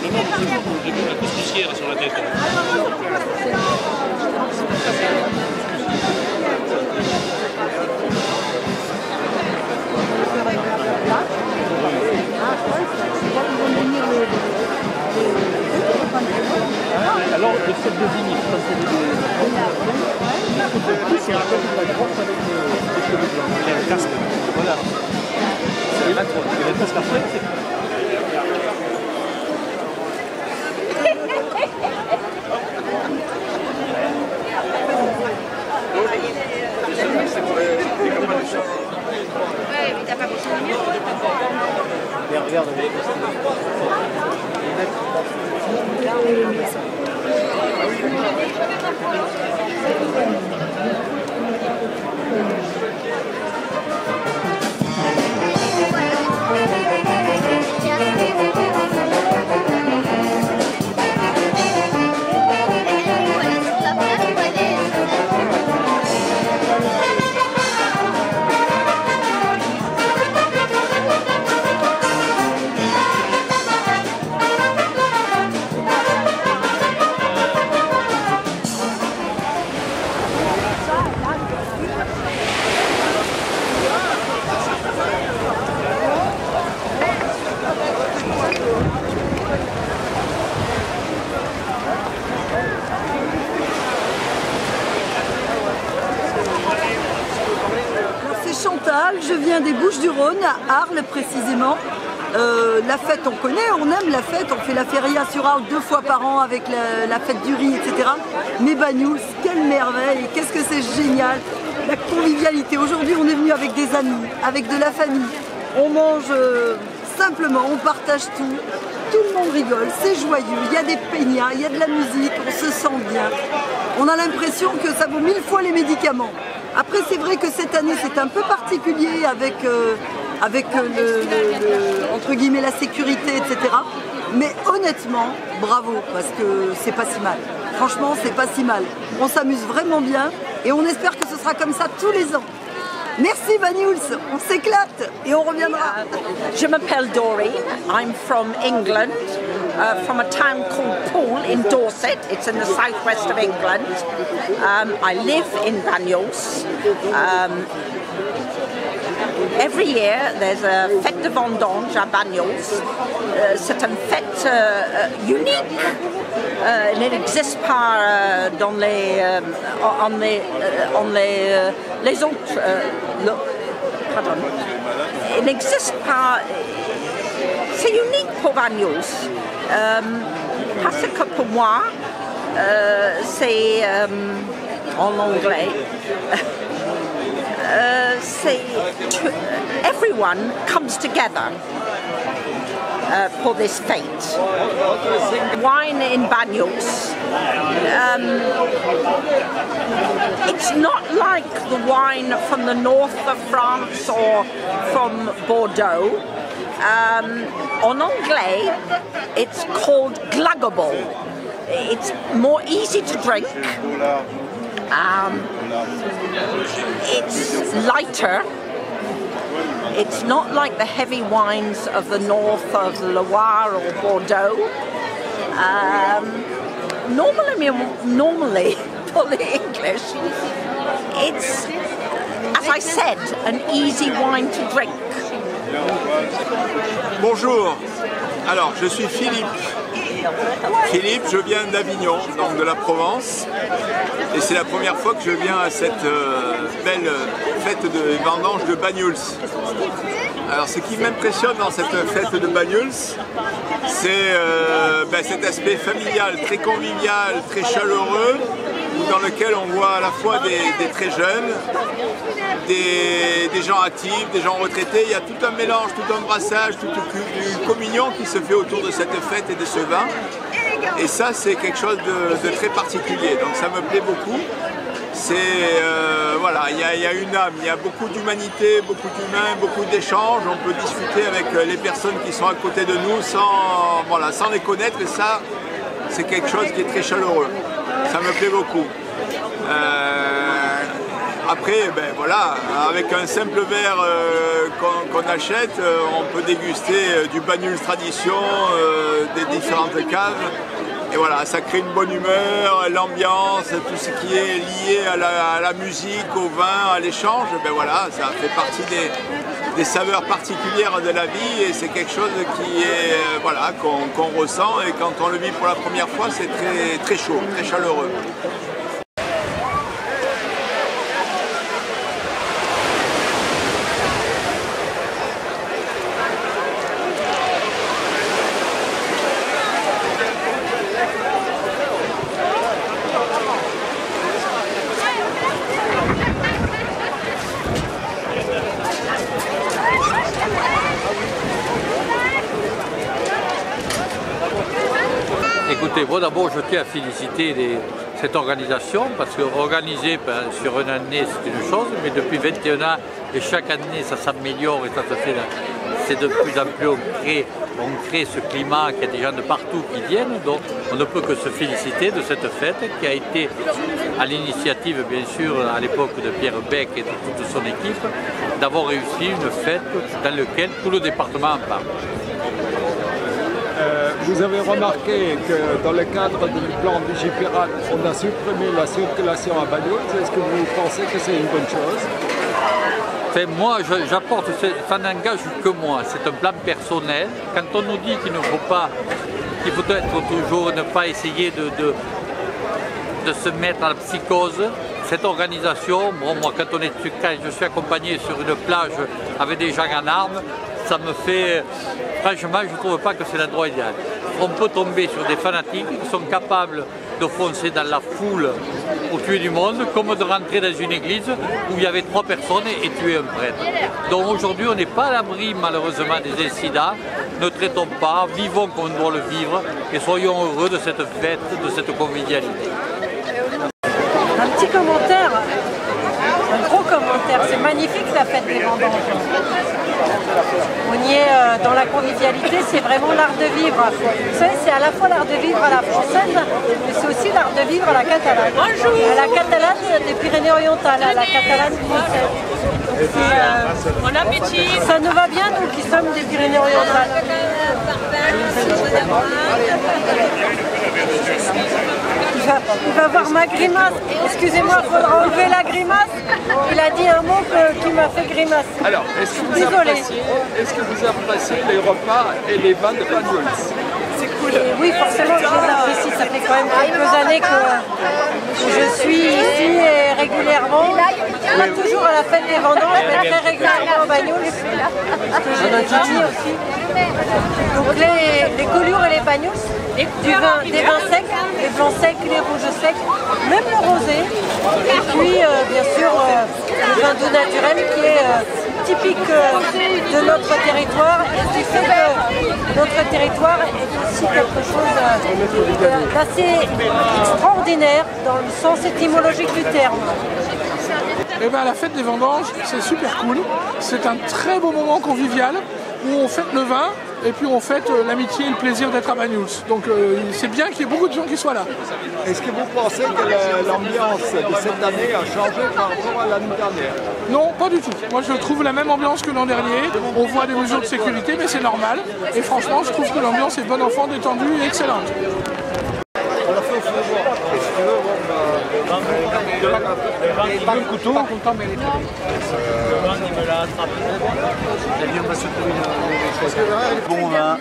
Non, non, j'ai vu la costissière sur la tête. Alors, le set de vignes, ça c'est c'est un peu la grosse avec les cheveux blancs. Il y a le casque. Voilà. C'est les matrons. Il y a le casque après. Ouais, mais t'as pas besoin de mieux. Regarde, Chantal, je viens des Bouches-du-Rhône, à Arles précisément. La fête, on connaît, on aime la fête, on fait la feria sur Arles 2 fois par an avec la fête du riz, etc. Mais Banyuls, quelle merveille, qu'est-ce que c'est génial, la convivialité. Aujourd'hui, on est venu avec des amis, avec de la famille. On mange simplement, on partage tout le monde rigole, c'est joyeux, il y a des peignats, il y a de la musique, on se sent bien. On a l'impression que ça vaut 1000 fois les médicaments. Après, c'est vrai que cette année, c'est un peu particulier avec entre guillemets, la sécurité, etc. Mais honnêtement, bravo, parce que c'est pas si mal. Franchement, c'est pas si mal. On s'amuse vraiment bien et on espère que ce sera comme ça tous les ans. Merci Banyuls, on s'éclate et on reviendra. Je m'appelle Doreen, I'm from England, from a town called Poole in Dorset. It's in the southwest of England. I live in Banyuls. Every year there's a fête de vendange à Banyuls. C'est une fête unique. Il n'existe pas dans les autres. Pardon. Il n'existe pas. C'est unique pour Banyuls. Parce que pour moi, c'est en anglais. Everyone comes together for this fete. Wine in Banyuls. It's not like the wine from the north of France or from Bordeaux. En anglais, it's called glugable. It's more easy to drink. It's lighter. It's not like the heavy wines of the north of Loire or Bordeaux. Normally, for the English, it's, as I said, an easy wine to drink. Bonjour, alors je suis Philippe. Philippe, je viens d'Avignon, donc de la Provence, et c'est la première fois que je viens à cette belle fête de vendange de Banyuls. Alors ce qui m'impressionne dans cette fête de Banyuls, c'est cet aspect familial, très convivial, très chaleureux, dans lequel on voit à la fois des très jeunes, des gens actifs, des gens retraités. Il y a tout un mélange, tout un brassage, toute une communion qui se fait autour de cette fête et de ce vin. Et ça, c'est quelque chose de très particulier. Donc ça me plaît beaucoup. Voilà, il y a une âme, il y a beaucoup d'humanité, beaucoup d'humains, beaucoup d'échanges. On peut discuter avec les personnes qui sont à côté de nous sans les connaître. Et ça, c'est quelque chose qui est très chaleureux. Ça me plaît beaucoup. Après, ben voilà, avec un simple verre qu'on achète, on peut déguster du Banyuls tradition, des différentes caves. Et voilà, ça crée une bonne humeur, l'ambiance, tout ce qui est lié à la musique, au vin, à l'échange. Ben voilà, ça fait partie des saveurs particulières de la vie et c'est quelque chose qui est voilà, qu'on ressent et quand on le vit pour la première fois, c'est très, très chaud, très chaleureux. Écoutez, moi d'abord je tiens à féliciter cette organisation parce qu'organiser sur une année c'est une chose, mais depuis 21 ans et chaque année ça s'améliore et ça se fait, c'est de plus en plus on crée ce climat qu'il y a des gens de partout qui viennent, donc on ne peut que se féliciter de cette fête qui a été à l'initiative bien sûr à l'époque de Pierre Bec et de toute son équipe d'avoir réussi une fête dans laquelle tout le département en parle. Vous avez remarqué que dans le cadre du plan Vigipirate, on a supprimé la circulation à Banyuls. Est-ce que vous pensez que c'est une bonne chose? Enfin, moi, j'apporte, ça n'engage que moi, c'est un plan personnel. Quand on nous dit qu'il ne faut pas, qu'il faut être toujours ne pas essayer de se mettre à la psychose, cette organisation, bon, moi quand je suis accompagné sur une plage avec des gens en armes, ça me fait, franchement je ne trouve pas que c'est l'endroit idéal. On peut tomber sur des fanatiques qui sont capables de foncer dans la foule pour tuer du monde, comme de rentrer dans une église où il y avait 3 personnes et tuer un prêtre. Donc aujourd'hui on n'est pas à l'abri malheureusement des incidents, ne traitons pas, vivons comme on doit le vivre et soyons heureux de cette fête, de cette convivialité. Un petit commentaire, un gros commentaire, c'est magnifique la fête des vendanges. On y est dans la convivialité, c'est vraiment l'art de vivre. Vous savez, c'est à la fois l'art de vivre à la française, mais c'est aussi l'art de vivre à la catalane. Bonjour. À la catalane des Pyrénées-Orientales, à la catalane française. Bon appétit. Ça nous va bien, nous qui sommes des Pyrénées-Orientales. Il va voir ma grimace. Excusez-moi, il faudra enlever la grimace. Il a dit un mot qui m'a fait grimace. Alors, est-ce que vous appréciez les repas et les vins de Banyuls? C'est cool. Et oui, forcément, je les apprécie. Ça fait quand même quelques années que je suis ici et régulièrement. Pas toujours à la fête des vendanges, mais très régulièrement à Banyuls. Parce que j'ai des amis aussi. Donc les colures et les Banyuls, des vins secs, les blancs secs, les rouges secs, même le rosé. Et puis, bien sûr, le vin doux naturel qui est typique de notre territoire et qui fait que notre territoire est aussi quelque chose d'assez extraordinaire dans le sens étymologique du terme. Eh bien, la fête des vendanges, c'est super cool. C'est un très beau moment convivial où on fête le vin et puis on fête l'amitié et le plaisir d'être à Banyuls. Donc c'est bien qu'il y ait beaucoup de gens qui soient là. Est-ce que vous pensez que l'ambiance de cette année a changé par rapport à l'année dernière? Non, pas du tout. Moi je trouve la même ambiance que l'an dernier. On voit des mesures de sécurité, mais c'est normal. Et franchement, je trouve que l'ambiance est bon enfant, détendue et excellente. Pas le couteau. Pas content, mais Bon vin,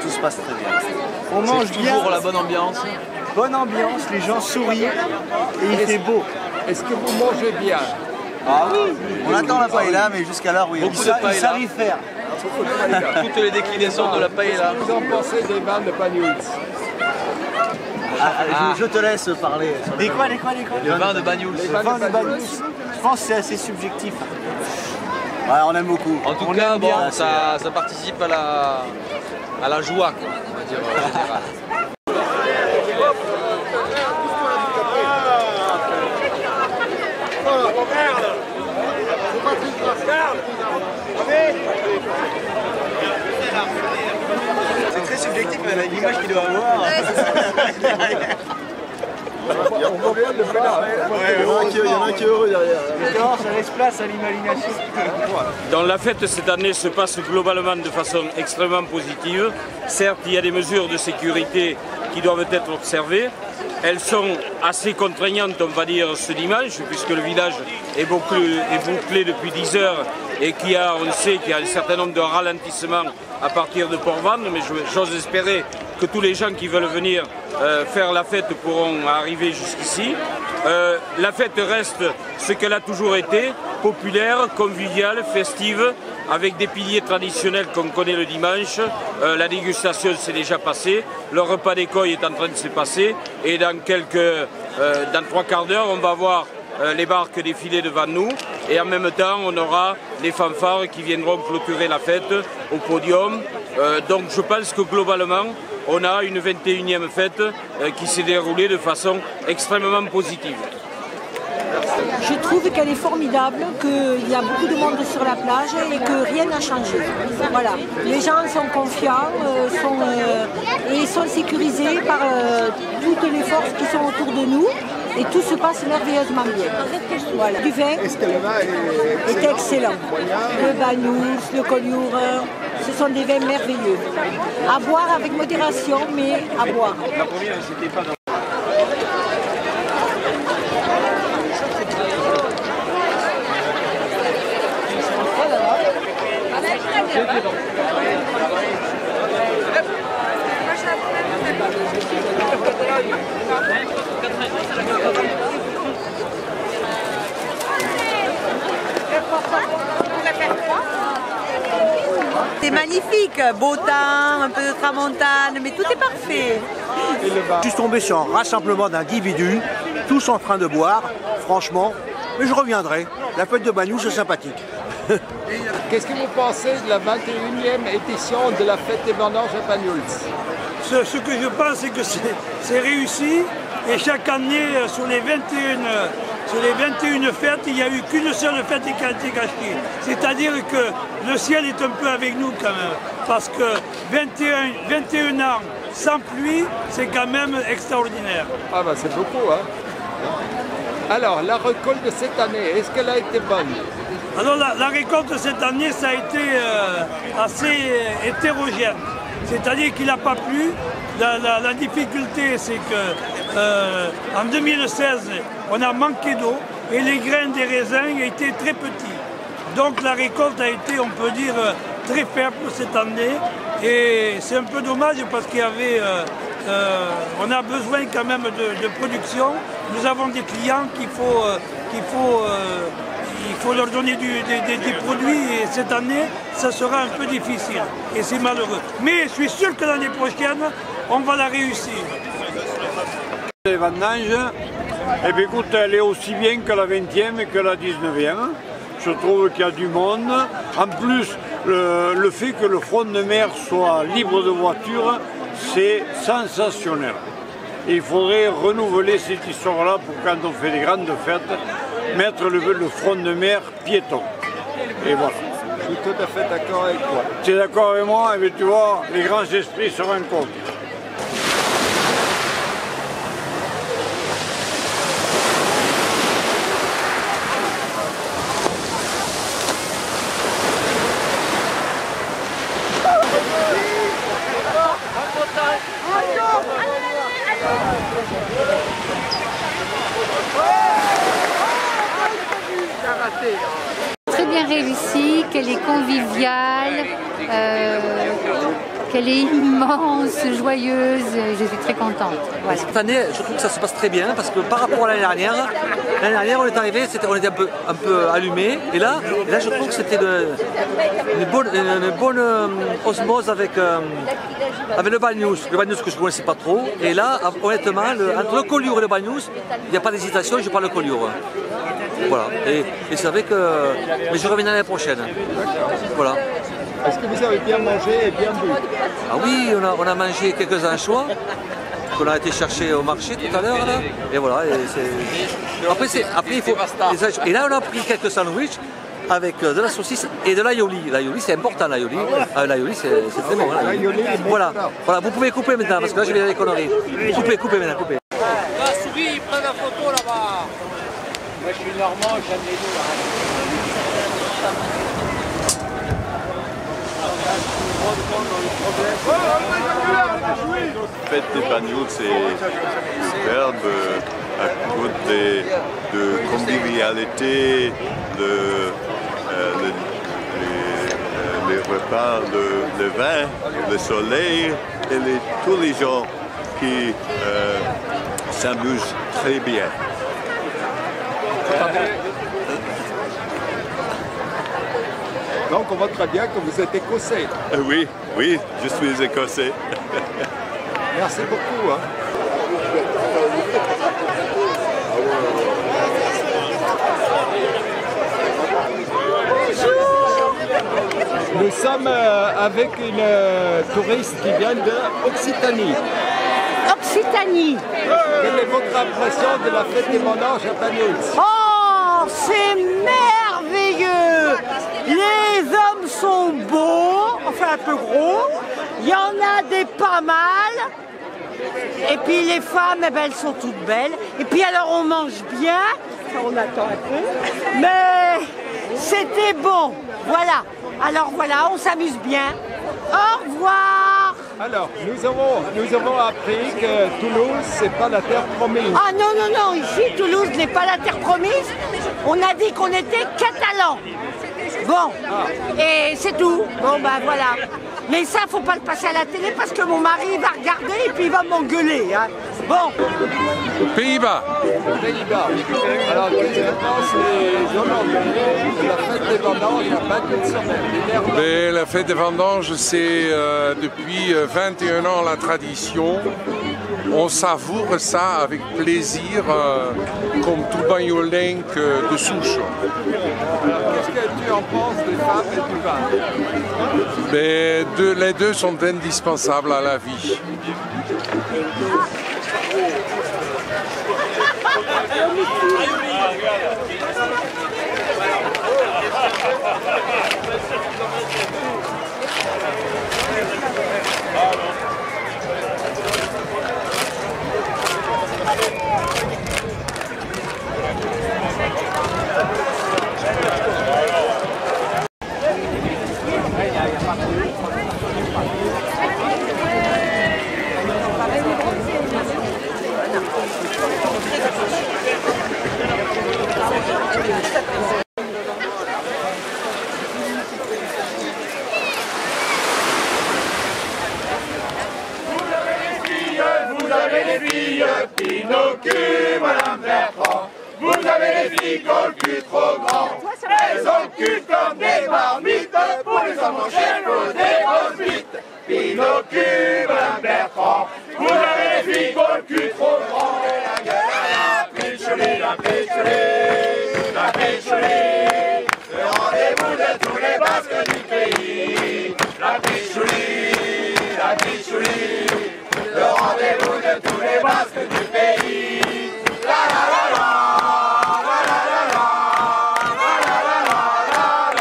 tout se passe très bien. On mange bien. Toujours la bonne ambiance. Bonne ambiance, les gens sourient et il fait beau. Est-ce que vous mangez bien? Ah oui, on attend la paella, mais jusqu'à l'heure, oui, il savent y faire. Toutes les déclinaisons de la paella. Qu'est-ce que vous en pensez des vins de Banyuls? Je te laisse parler. Des quoi? Le vin de Banyuls. Le vin de Banyuls, je pense que c'est assez subjectif. Ouais, on aime beaucoup. En tout cas, bon, ça participe à la joie, quoi, on va dire, en général. C'est très subjectif l'image qu'il doit avoir. On voit bien le pédale. Il y en a un qui est heureux derrière. Ça laisse place à l'imagination. Donc la fête cette année se passe globalement de façon extrêmement positive. Certes, il y a des mesures de sécurité qui doivent être observées. Elles sont assez contraignantes, on va dire, ce dimanche, puisque le village est bouclé depuis 10 heures et on sait qu'il y a un certain nombre de ralentissements à partir de Port-Vannes, mais j'ose espérer que tous les gens qui veulent venir faire la fête pourront arriver jusqu'ici. La fête reste ce qu'elle a toujours été, populaire, conviviale, festive, avec des piliers traditionnels qu'on connaît le dimanche. La dégustation s'est déjà passée, le repas d'écueil est en train de se passer et dans 3 quarts d'heure on va voir les barques défiler devant nous et en même temps on aura les fanfares qui viendront clôturer la fête au podium. Donc je pense que globalement on a une 21e fête qui s'est déroulée de façon extrêmement positive. Je trouve qu'elle est formidable, qu'il y a beaucoup de monde sur la plage et que rien n'a changé. Voilà. Les gens sont confiants et sont sécurisés par toutes les forces qui sont autour de nous et tout se passe merveilleusement bien. Voilà. Du vin est excellent. Le Banous, le Collioure, ce sont des vins merveilleux. À boire avec modération, mais à boire. La première, c'était pas dans... C'est magnifique, beau temps, un peu de tramontane, mais tout est parfait. Je suis tombé sur un rassemblement d'individus, tous en train de boire, franchement, mais je reviendrai. La fête de Banous, c'est sympathique. Qu'est-ce que vous pensez de la 21e édition de la fête des vendanges à Banyuls? Ce que je pense, c'est que c'est réussi et chaque année, sur les 21 fêtes, il n'y a eu qu'une seule fête qui a été gâchée. C'est-à-dire que le ciel est un peu avec nous quand même, parce que 21 ans sans pluie, c'est quand même extraordinaire. Ah bah c'est beaucoup, hein. Alors, la récolte de cette année, est-ce qu'elle a été bonne? Alors la récolte de cette année, ça a été assez hétérogène. C'est-à-dire qu'il n'a pas plu. La difficulté, c'est qu'en 2016, on a manqué d'eau et les grains des raisins étaient très petits. Donc la récolte a été, on peut dire, très faible cette année. Et c'est un peu dommage parce qu'il y avait... on a besoin quand même de production. Nous avons des clients il faut leur donner des produits et cette année, ça sera un peu difficile et c'est malheureux. Mais je suis sûr que l'année prochaine, on va la réussir. Les vendanges, eh bien, écoute, elle est aussi bien que la 20e et que la 19e. Je trouve qu'il y a du monde. En plus, le fait que le front de mer soit libre de voitures, c'est sensationnel. Et il faudrait renouveler cette histoire-là pour quand on fait des grandes fêtes, mettre le front de mer piéton. Et voilà. Je suis tout à fait d'accord avec toi. Tu es d'accord avec moi? Eh bien, tu vois, les grands esprits se rencontrent. Très bien réussie, qu'elle est conviviale, qu'elle est immense, joyeuse, je suis très contente. Voilà. Cette année, je trouve que ça se passe très bien parce que par rapport à l'année dernière on est arrivé, on était un peu allumé et là je trouve que c'était une bonne osmose avec le Banous que je ne connaissais pas trop. Et là, honnêtement, entre le Collioure et le Banous, il n'y a pas d'hésitation, je parle le Collioure. Voilà, et c'est vrai que... Mais je reviens l'année prochaine. Voilà. Est-ce que vous avez bien mangé et bien bu? Ah oui, on a mangé quelques anchois qu'on a été chercher au marché tout à l'heure. Et voilà. Après, il faut... Et là, on a pris quelques sandwichs avec de la saucisse et de l'aioli. L'aioli, c'est important, l'aioli. L'aioli, c'est très bon. Voilà. Vous pouvez couper maintenant, parce que là, je vais dire des conneries. Coupez maintenant, coupez. souris, ils prennent la photo là-bas. Moi je suis normand, j'aime les deux. La fête des Banyuls, c'est superbe à cause de convivialité, les repas, le vin, le soleil et tous les gens qui s'amusent très bien. Donc on voit très bien que vous êtes écossais. Oui, oui, je suis écossais. Merci beaucoup. Hein. Nous sommes avec une touriste qui vient d'Occitanie. Occitanie. Quelle est votre impression de la fête des vendanges à Banyuls? Oh, c'est merveilleux! Les hommes sont beaux, enfin un peu gros. Il y en a des pas mal. Et puis les femmes, eh ben, elles sont toutes belles. Et puis alors on mange bien. On attend un peu. Mais c'était bon. Voilà. Alors voilà, on s'amuse bien. Au revoir. Alors, nous avons appris que Toulouse, c'est pas la terre promise. Ah non, non, non, ici, Toulouse n'est pas la terre promise. On a dit qu'on était catalans. Bon, et c'est tout. Bon, ben voilà. Mais ça, faut pas le passer à la télé parce que mon mari va regarder et puis il va m'engueuler. Hein. Bon. Pays-Bas. Pays-Bas. Alors, qu'est-ce que pensent les Hollandais de la fête des vendanges il y a 21 semaines? Mais la fête des vendanges, c'est depuis 21 ans la tradition. On savoure ça avec plaisir, comme tout bagnolin de souche. Alors, qu'est-ce que tu en penses des femmes et du vin? Mais les deux sont indispensables à la vie. Vous avez les filles, Pinocchio, Madame Bertrand. Vous avez les filles qui ont le cul trop grand. Elles ont le cul comme des marmites. Pour les emmancher, faut des grosses bites. Pinocchio, Madame Bertrand. Vous avez les filles qui ont le cul trop grand. Et la gueule à la pitchouli, la pitchouli, la pitchouli. Le rendez-vous de tous les basques du pays. La pitchouli, la pitchouli. Le rendez-vous de tous les basques du pays. La la la la, la la la la, la la la la, la la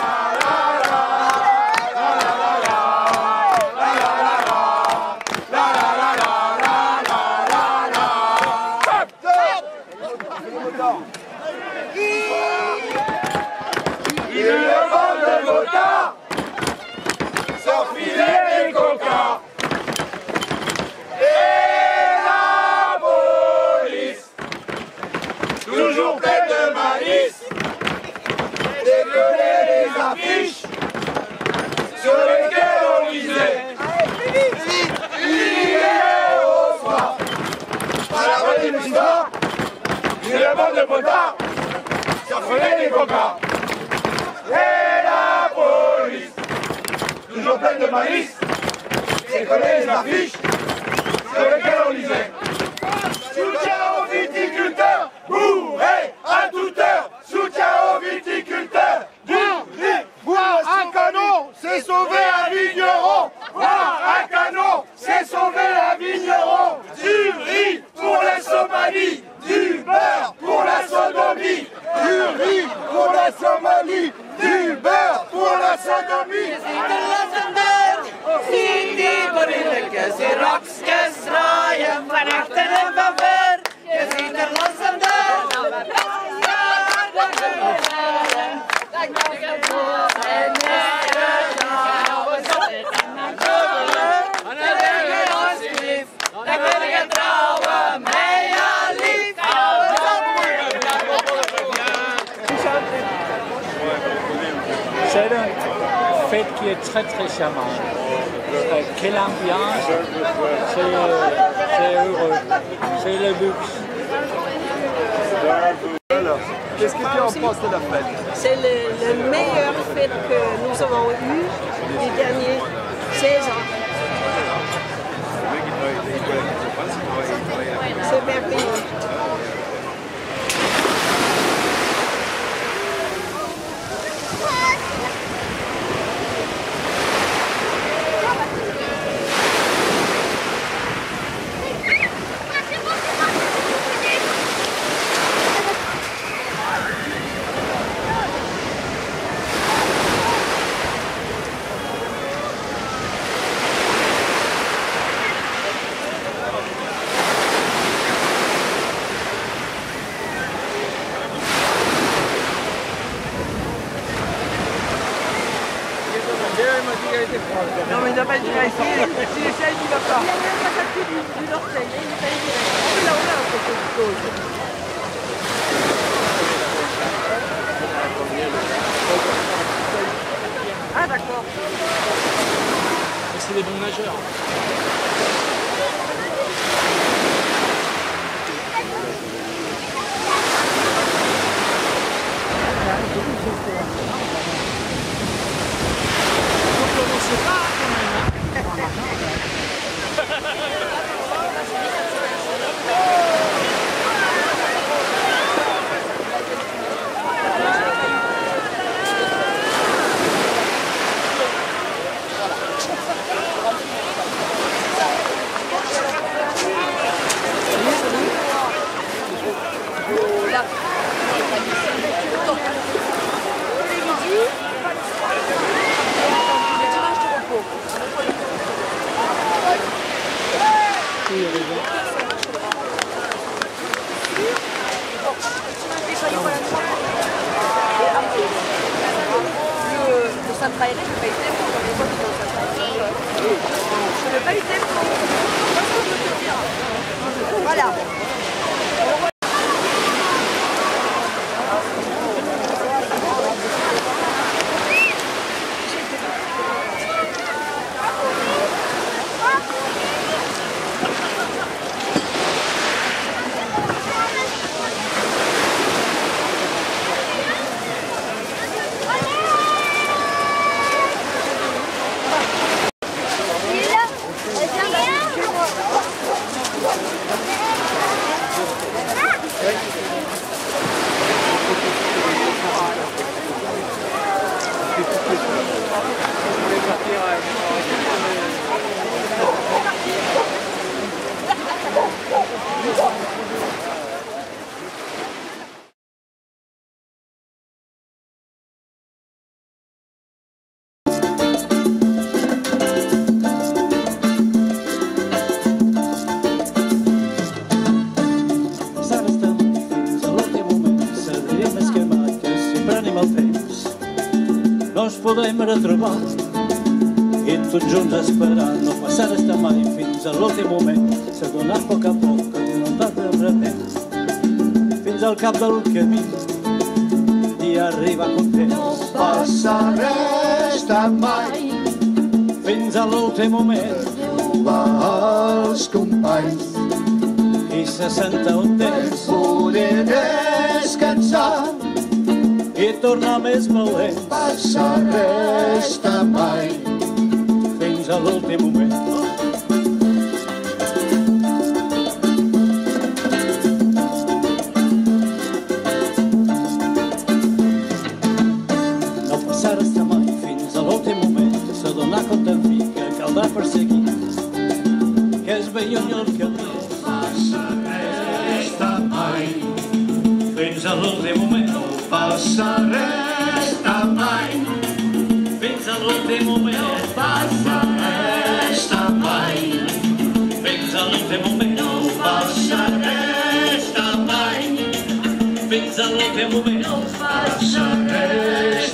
la la, la la la la, la la la la. Il le vent de motard, sans filet des cocards. Toujours plein de malice, décoller les affiches sur lesquelles on lisait hier au soir. À la fin de l'histoire, il y a bande de motards, ça ferait des cocards. Et la police, toujours pleine de malice, décoller les affiches sur lesquelles on lisait. Soutien aux viticulteurs, bourré à toute heure. Soutien aux viticulteurs, du riz, boire un canon, c'est sauver un vigneron. Boire un canon, c'est sauver un vigneron. Du riz pour la Somalie, du beurre pour la sodomie. Du riz pour la Somalie, du beurre pour la sodomie. Je ziet er C'est une fête qui est très très charmante. Quelle ambiance, c'est heureux, c'est le luxe. Qu'est-ce que tu en penses de la fête? C'est la meilleure fête que nous avons eue les derniers 16 ans. C'est merveilleux. Non mais il n'a pas été ici, c'est l'échelle qui va pas. Il a pas tapé du orteil, il est allé direct. Là on a quelque chose. Ah d'accord. C'est des bons nageurs. Le centre aéré, je n'ai pas eu tempo dans les voies de centre aéré. Je n'ai pas eu tempo. Qu'est-ce que je peux te dire? Voilà. Podem retrobar i tots junts esperar no passar estar mai fins a l'últim moment s'adonar a poc que no va de repent fins al cap del camí i arribar content no passa res mai fins a l'últim moment trobar els companys i se senta un temps poder descansar i tornar més valent passa res mai fins a l'últim moment no passar estar mai fins a l'últim moment s'adonar compte en fi que caldrà perseguir que és ben lluny el camí passa res mai fins a l'últim moment passa res mai fins a l'últim moment no passa res mai fins a l'últim moment no passa res mai fins a l'últim moment no passa res